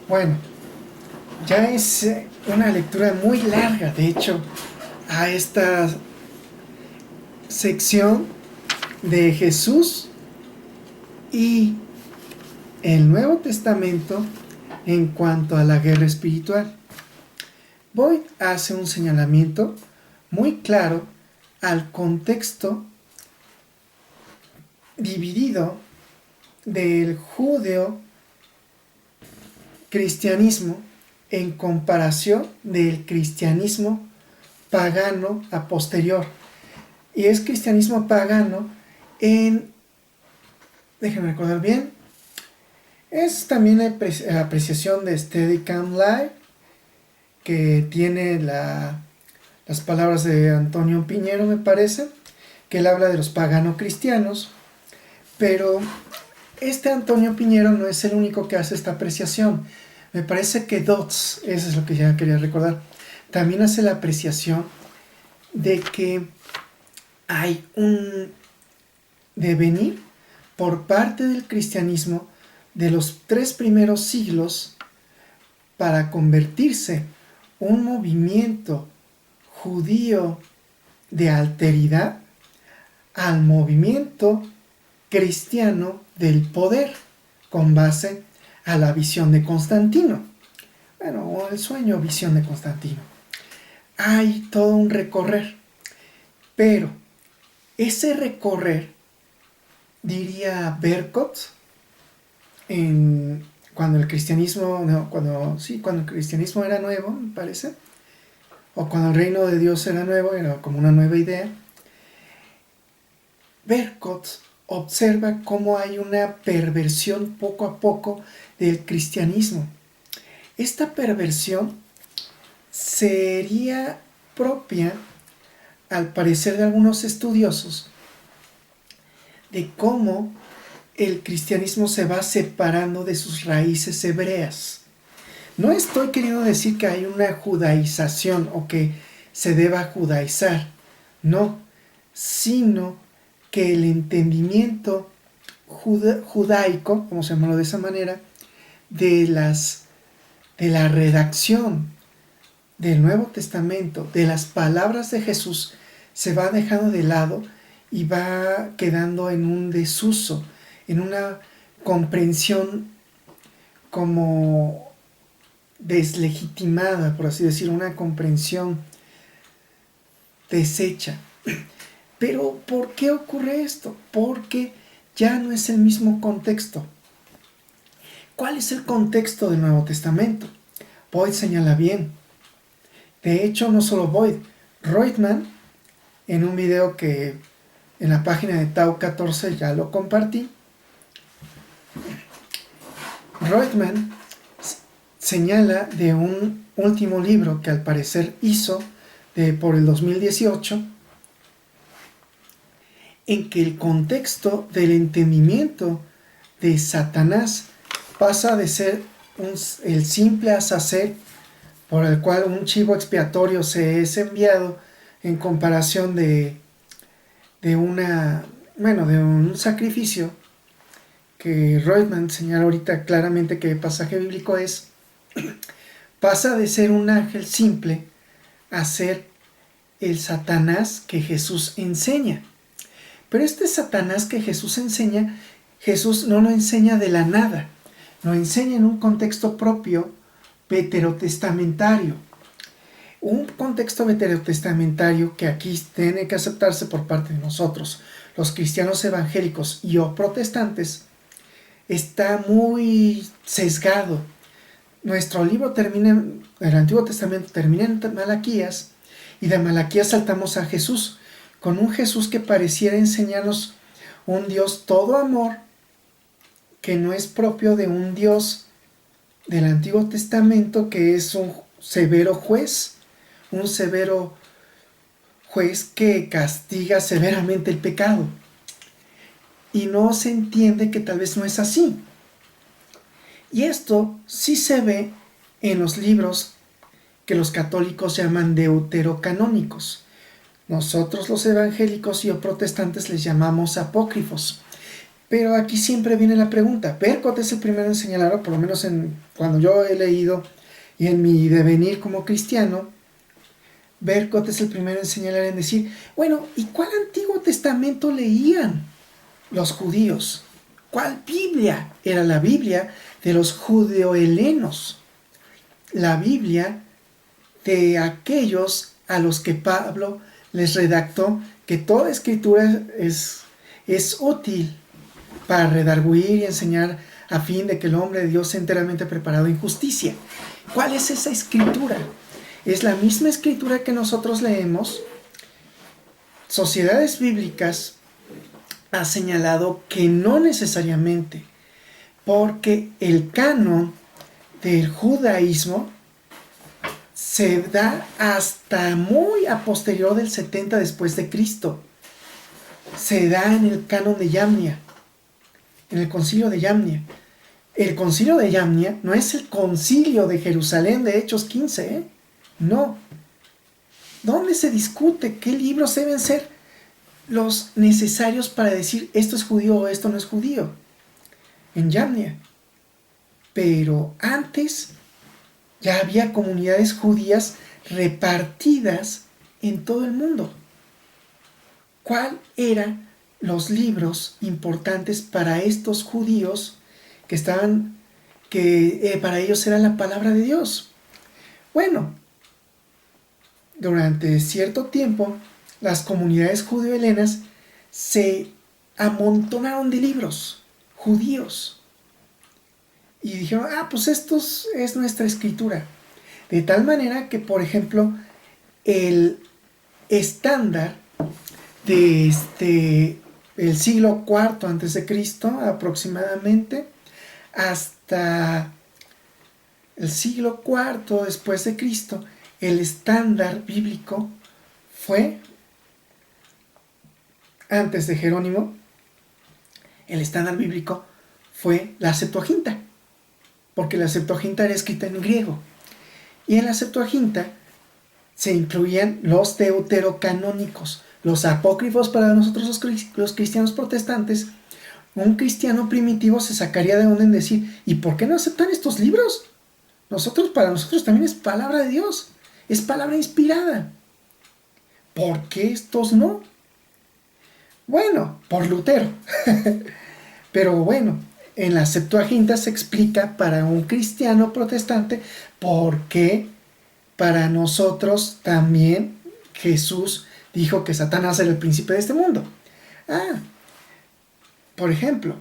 Bueno, ya es una lectura muy larga, de hecho, a esta sección de Jesús y el Nuevo Testamento en cuanto a la guerra espiritual. Boyd hace un señalamiento muy claro al contexto dividido del judeo-cristianismo en comparación del cristianismo pagano a posterior. Y es cristianismo pagano en, déjenme recordar bien, es también la apreciación de Steadicam Live, que tiene las palabras de Antonio Piñero, me parece, que él habla de los pagano-cristianos, pero este Antonio Piñero no es el único que hace esta apreciación. Me parece que Dodds, eso es lo que ya quería recordar, también hace la apreciación de que hay un devenir por parte del cristianismo de los 3 primeros siglos para convertirse un movimiento judío de alteridad al movimiento cristiano del poder, con base a la visión de Constantino. Bueno, o el sueño visión de Constantino. Hay todo un recorrer, pero ese recorrer, diría Berkot, cuando el cristianismo, no, cuando el cristianismo era nuevo, me parece, o cuando el reino de Dios era nuevo, era como una nueva idea, Berkot observa cómo hay una perversión poco a poco del cristianismo. Esta perversión sería propia, al parecer de algunos estudiosos, de cómo el cristianismo se va separando de sus raíces hebreas. No estoy queriendo decir que hay una judaización o que se deba judaizar, no, sino que el entendimiento judaico, como se llama de esa manera, de la redacción del Nuevo Testamento, de las palabras de Jesús, se va dejando de lado y va quedando en un desuso, en una comprensión como deslegitimada, por así decirlo, una comprensión deshecha. Pero ¿por qué ocurre esto? Porque ya no es el mismo contexto. ¿Cuál es el contexto del Nuevo Testamento? Boyd señala bien. De hecho, no solo Boyd, Reutemann, en un video que en la página de Tau 14 ya lo compartí, Reutemann señala de un último libro que al parecer hizo por el 2018, en que el contexto del entendimiento de Satanás pasa de ser el simple azazel por el cual un chivo expiatorio se es enviado en comparación de un sacrificio, que Reutemann señala ahorita claramente que el pasaje bíblico es, pasa de ser un ángel simple a ser el Satanás que Jesús enseña. Pero este Satanás que Jesús enseña, Jesús no lo enseña de la nada, lo enseña en un contexto propio veterotestamentario. Un contexto veterotestamentario que aquí tiene que aceptarse por parte de nosotros, los cristianos evangélicos y o protestantes, está muy sesgado. Nuestro libro termina, el Antiguo Testamento termina en Malaquías, y de Malaquías saltamos a Jesús, con un Jesús que pareciera enseñarnos un Dios todo amor, que no es propio de un Dios del Antiguo Testamento, que es un severo juez que castiga severamente el pecado. Y no se entiende que tal vez no es así. Y esto sí se ve en los libros que los católicos llaman deuterocanónicos. Nosotros los evangélicos y protestantes les llamamos apócrifos. Pero aquí siempre viene la pregunta. Berkot es el primero en señalar, o por lo menos cuando yo he leído y en mi devenir como cristiano, Berkot es el primero en señalar, en decir, bueno, ¿y cuál Antiguo Testamento leían los judíos? ¿Cuál Biblia? Era la Biblia de los judeohelenos, la Biblia de aquellos a los que Pablo les redactó que toda escritura es útil para redarguir y enseñar a fin de que el hombre de Dios sea enteramente preparado en justicia. ¿Cuál es esa escritura? Es la misma escritura que nosotros leemos. Sociedades Bíblicas ha señalado que no necesariamente, porque el canon del judaísmo se da hasta muy a posterior del 70 después de Cristo. Se da en el canon de Yamnia, en el concilio de Yamnia. El concilio de Yamnia no es el concilio de Jerusalén de Hechos 15, ¿eh? No. ¿Dónde se discute qué libros deben ser los necesarios para decir esto es judío o esto no es judío? En Yamnia. Pero antes ya había comunidades judías repartidas en todo el mundo. ¿Cuál eran los libros importantes para estos judíos que para ellos era la palabra de Dios? Bueno, durante cierto tiempo las comunidades judeo-helenas se amontonaron de libros judíos y dijeron, pues esto es nuestra escritura. De tal manera que, por ejemplo, el estándar de el siglo IV antes de Cristo aproximadamente hasta el siglo IV después de Cristo, el estándar bíblico fue, antes de Jerónimo, el estándar bíblico fue la Septuaginta, porque la Septuaginta era escrita en griego. Y en la Septuaginta se incluían los deuterocanónicos, los apócrifos para nosotros los cristianos protestantes. Un cristiano primitivo se sacaría de onda en decir, ¿y por qué no aceptan estos libros? Para nosotros también es palabra de Dios, es palabra inspirada. ¿Por qué estos no? Bueno, por Lutero. Pero bueno, en la Septuaginta se explica para un cristiano protestante por qué para nosotros también Jesús dijo que Satanás era el príncipe de este mundo. Por ejemplo,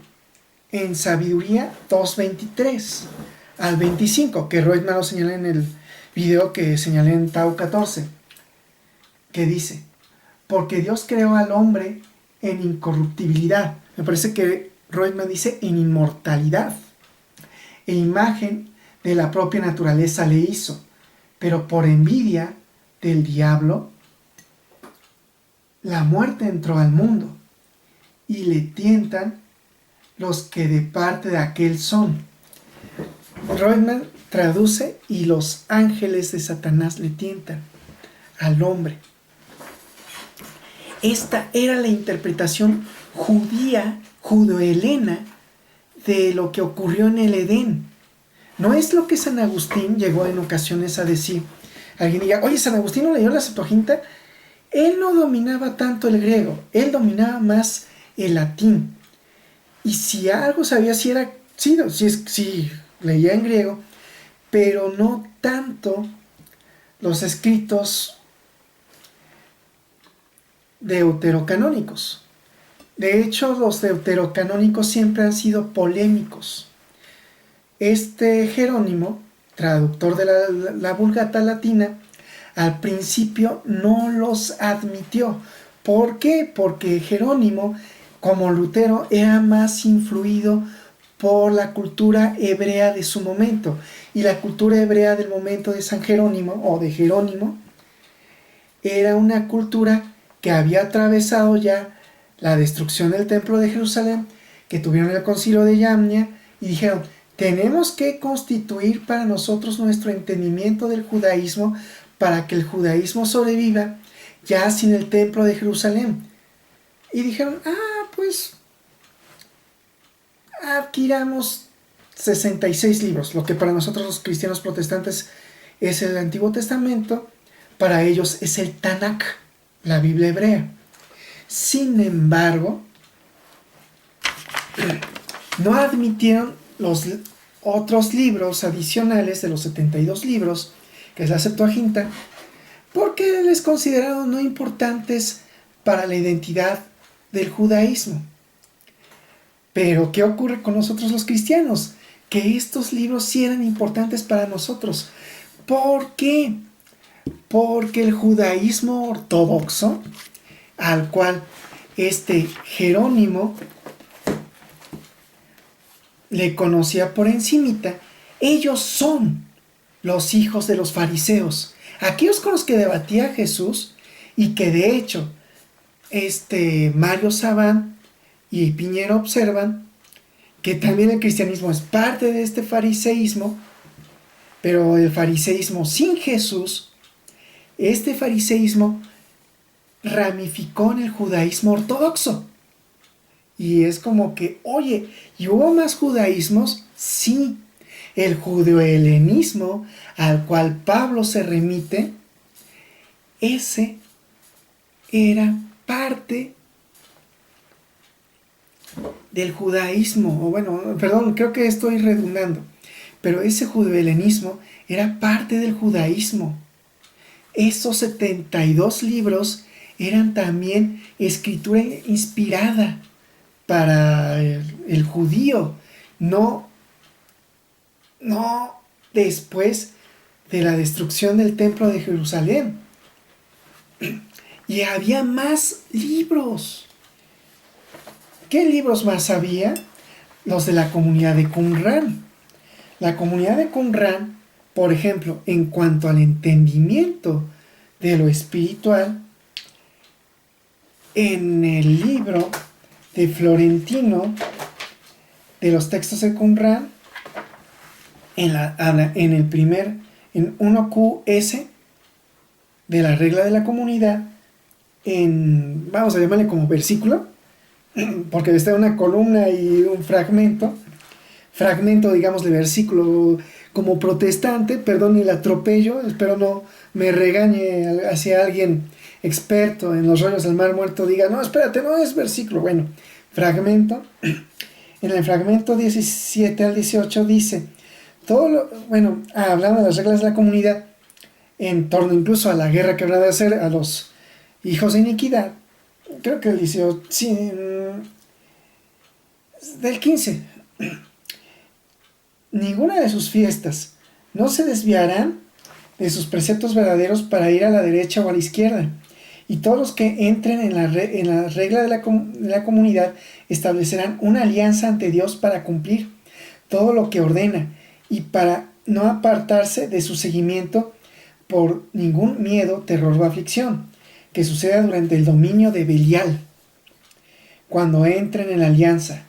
en Sabiduría 2:23 al 25, que Roy me lo señala en el video que señalé en Tau 14, que dice, porque Dios creó al hombre en incorruptibilidad. Me parece que Reutemann dice en inmortalidad. E imagen de la propia naturaleza le hizo, pero por envidia del diablo, la muerte entró al mundo y le tientan los que de parte de aquel son. Reutemann traduce, y los ángeles de Satanás le tientan al hombre. Esta era la interpretación judía, judeohelena, de lo que ocurrió en el Edén. No es lo que San Agustín llegó en ocasiones a decir. Alguien diga, oye, San Agustín no leyó la Septuaginta. Él no dominaba tanto el griego, él dominaba más el latín. Y si algo sabía, si leía en griego, pero no tanto los escritos deuterocanónicos. De hecho, los deuterocanónicos siempre han sido polémicos. Jerónimo, traductor de la Vulgata latina, al principio no los admitió. ¿Por qué? Porque Jerónimo, como Lutero, era más influido por la cultura hebrea de su momento. Y la cultura hebrea del momento de San Jerónimo, o de Jerónimo, era una cultura que había atravesado ya la destrucción del templo de Jerusalén, que tuvieron el concilio de Yamnia, y dijeron, tenemos que constituir para nosotros nuestro entendimiento del judaísmo para que el judaísmo sobreviva ya sin el templo de Jerusalén. Y dijeron, pues adquiramos 66 libros, lo que para nosotros los cristianos protestantes es el Antiguo Testamento, para ellos es el Tanakh, la Biblia hebrea. Sin embargo, no admitieron los otros libros adicionales de los 72 libros, que es la Septuaginta, porque les consideraron no importantes para la identidad del judaísmo. Pero, ¿qué ocurre con nosotros los cristianos? Que estos libros sí eran importantes para nosotros. ¿Por qué? Porque el judaísmo ortodoxo, al cual Jerónimo le conocía por encimita, ellos son los hijos de los fariseos, aquellos con los que debatía Jesús, y que de hecho Mario Sabán y Piñero observan que también el cristianismo es parte de este fariseísmo, pero el fariseísmo sin Jesús. Este fariseísmo ramificó en el judaísmo ortodoxo. Y es como que, oye, ¿y hubo más judaísmos? Sí. El judeohelenismo al cual Pablo se remite, ese era parte del judaísmo. O bueno, perdón, creo que estoy redundando. Pero ese judeohelenismo era parte del judaísmo. Esos 72 libros eran también escritura inspirada para el judío, no después de la destrucción del templo de Jerusalén. Y había más libros. ¿Qué libros más había? Los de la comunidad de Qumran. La comunidad de Qumran, por ejemplo, en cuanto al entendimiento de lo espiritual, en el libro de Florentino de los textos de Qumran, en 1QS de la regla de la comunidad, vamos a llamarle como versículo, porque está una columna y un fragmento digamos de versículo, como protestante, perdón el atropello, espero no me regañe hacia alguien experto en los rollos del Mar Muerto, diga, no, espérate, no es versículo, bueno, fragmento. En el fragmento 17 al 18 dice, hablando de las reglas de la comunidad, en torno incluso a la guerra que habrá de hacer a los hijos de iniquidad, creo que el 18, sí, del 15, ninguna de sus fiestas no se desviarán de sus preceptos verdaderos para ir a la derecha o a la izquierda, y todos los que entren en la regla de la comunidad establecerán una alianza ante Dios para cumplir todo lo que ordena y para no apartarse de su seguimiento por ningún miedo, terror o aflicción que suceda durante el dominio de Belial. Cuando entren en la alianza,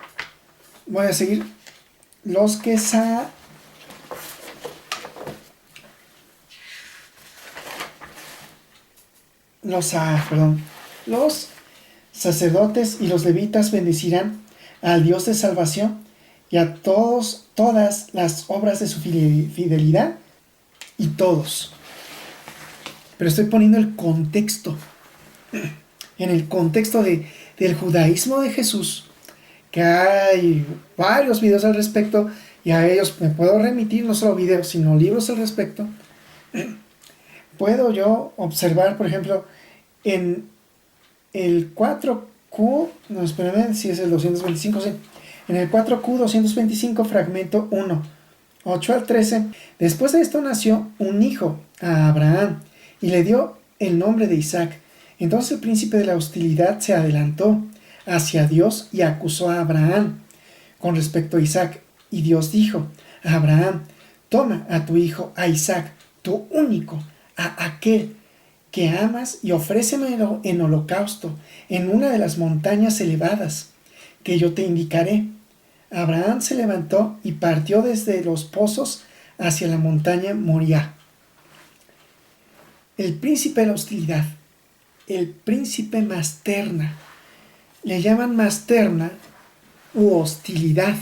voy a seguir, los sacerdotes y los levitas bendecirán al Dios de salvación y a todas las obras de su fidelidad y todos. Pero estoy poniendo el contexto. En el contexto del judaísmo de Jesús, que hay varios videos al respecto, y a ellos me puedo remitir, no solo videos, sino libros al respecto. Puedo yo observar, por ejemplo, en el 4Q, no, espérame, si es el 225, sí. En el 4Q 225, fragmento 1, 8 al 13, después de esto nació un hijo a Abraham, y le dio el nombre de Isaac. Entonces el príncipe de la hostilidad se adelantó hacia Dios y acusó a Abraham con respecto a Isaac. Y Dios dijo a Abraham, toma a tu hijo, a Isaac, tu único, a aquel que amas, y ofrécemelo en holocausto en una de las montañas elevadas que yo te indicaré. Abraham se levantó y partió desde los pozos hacia la montaña Moriah. El príncipe de la hostilidad, el príncipe Masterna, le llaman Masterna u hostilidad,